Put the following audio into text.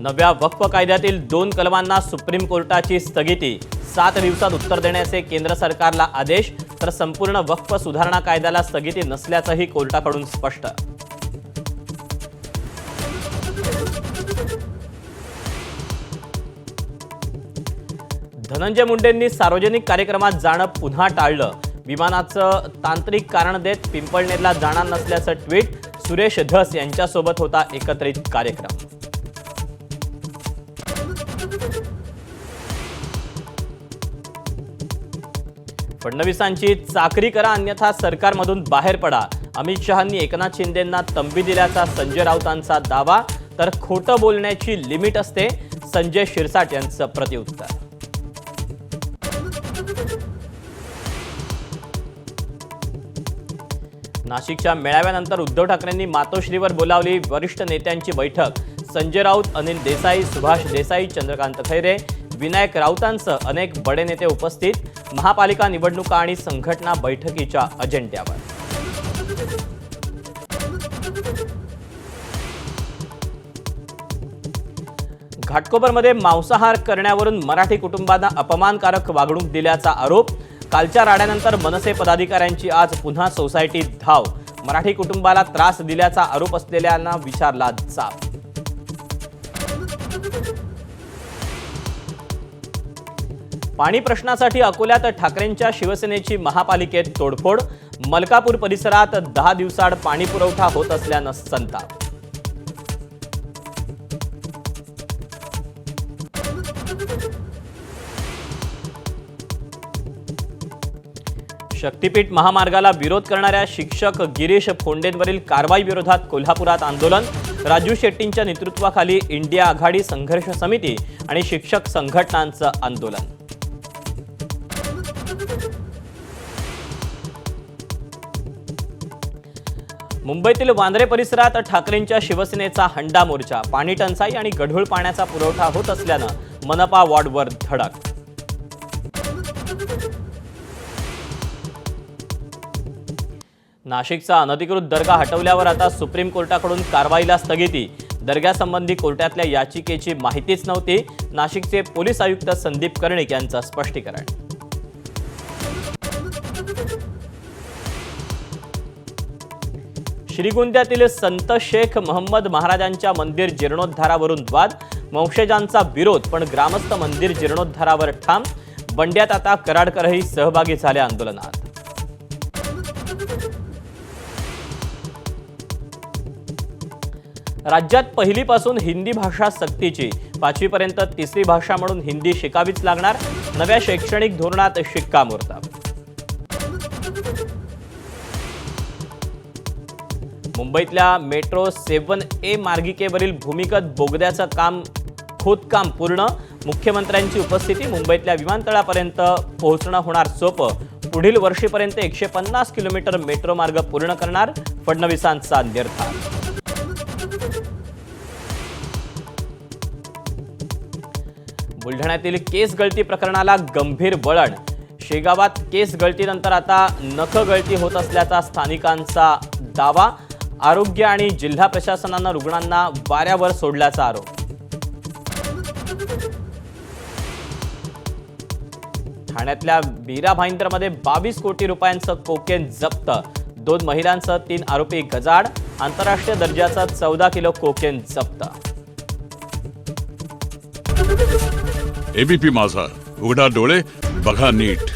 नव्या वक्फ कायद्यातील 2 कलमांना सुप्रीम कोर्टाची स्थगिती, 7 दिवसात उत्तर देण्याचे केंद्र सरकारला आदेश, तर संपूर्ण वक्फ सुधारणा कायद्याला स्थगिती नसल्याचंही कोर्टाकडून स्पष्ट. धनंजय मुंडेंनी सार्वजनिक कार्यक्रमात जाणं पुन्हा टाळलं. विमानाचं तांत्रिक कारण देत पिंपळनेरला जाणार नसल्याचं ट्विट. सुरेश धस यांच्यासोबत होता एकत्रित कार्यक्रम. फडणवीसांची चाकरी करा अन्यथा सरकारमधून बाहेर पडा. अमित शहांनी एकनाथ शिंदेंना तंबी दिल्याचा संजय राऊतांचा दावा, तर खोटं बोलण्याची लिमिट असते, संजय शिरसाट यांचं प्रत्युत्तर. नाशिकच्या मेळाव्यानंतर उद्धव ठाकरेंनी मातोश्रीवर बोलावली वरिष्ठ नेत्यांची बैठक. संजय राऊत, अनिल देसाई, सुभाष देसाई, चंद्रकांत खैरे, विनायक राऊतांसह अनेक बडे नेते उपस्थित. महापालिका निवडणुका आणि संघटना बैठकीच्या अजेंड्यावर. घाटकोपरमध्ये मांसाहार करण्यावरून मराठी कुटुंबांना अपमानकारक वागणूक दिल्याचा आरोप. कालच्या राड्यानंतर मनसे पदाधिकाऱ्यांची आज पुन्हा सोसायटीत धाव. मराठी कुटुंबाला त्रास दिल्याचा आरोप असलेल्यांना विचारला जाब. पाणी प्रश्नासाठी अकोल्यात ठाकरेंच्या शिवसेनेची महापालिकेत तोडफोड. मलकापूर परिसरात 10 दिवसाआड पाणी पुरवठा होत असल्यानं संताप. शक्तीपीठ महामार्गाला विरोध करणाऱ्या शिक्षक गिरीश फोंडेंवरील कारवाई विरोधात कोल्हापुरात आंदोलन. राजू शेट्टींच्या नेतृत्वाखाली इंडिया आघाडी संघर्ष समिती आणि शिक्षक संघटनांचं आंदोलन. मुंबईतील वांद्रे परिसरात ठाकरेंच्या शिवसेनेचा हंडा मोर्चा. पाणी टंचाई आणि गढूळ पाण्याचा पुरवठा होत असल्यानं मनपा वॉर्डवर धडक. नाशिकचा अनधिकृत दर्गा हटवल्यावर आता सुप्रीम कोर्टाकडून कारवाईला स्थगिती. दर्ग्यासंबंधी कोर्टातल्या याचिकेची माहितीच नव्हती. नाशिकचे पोलीस आयुक्त संदीप कर्णिक यांचं स्पष्टीकरण. श्रीगोंद्यातील संत शेख महम्मद महाराजांच्या मंदिर जीर्णोद्धारावरून वाद. वंशजांचा विरोध, पण ग्रामस्थ मंदिर जीर्णोद्धारावर ठाम. बंड्यात आता कराडकरही सहभागी झाले आंदोलनात. राज्यात पहिलीपासून हिंदी भाषा सक्तीची. 5वी पर्यंत तिसरी भाषा म्हणून हिंदी शिकावीच लागणार. नव्या शैक्षणिक धोरणात शिक्कामोर्तब. मुंबईतल्या मेट्रो 7A मार्गिकेवरील भूमिगत बोगद्याचं खोदकाम पूर्ण. मुख्यमंत्र्यांची उपस्थिती. मुंबईतल्या विमानतळापर्यंत पोहोचणं होणार सोपं. पुढील वर्षीपर्यंत 150 किलोमीटर मेट्रो मार्ग पूर्ण करणार, फडणवीसांचा निर्धार. बुलढाण्यातील केस गळती प्रकरणाला गंभीर वळण. शेगावात केस गळतीनंतर आता नख गळती होत असल्याचा स्थानिकांचा दावा. आरोग्य आणि जिल्हा प्रशासनानं रुग्णांना वाऱ्यावर सोडल्याचा आरोप. ठाण्यातल्या वीरा भाईंदरमध्ये 22 कोटी रुपयांचं कोकेन जप्त. 2 महिलांसह 3 आरोपी गजाआड. आंतरराष्ट्रीय दर्जाचा 14 किलो कोकेन जप्त. एबीपी माझा, उघडा डोळे बघा नीट.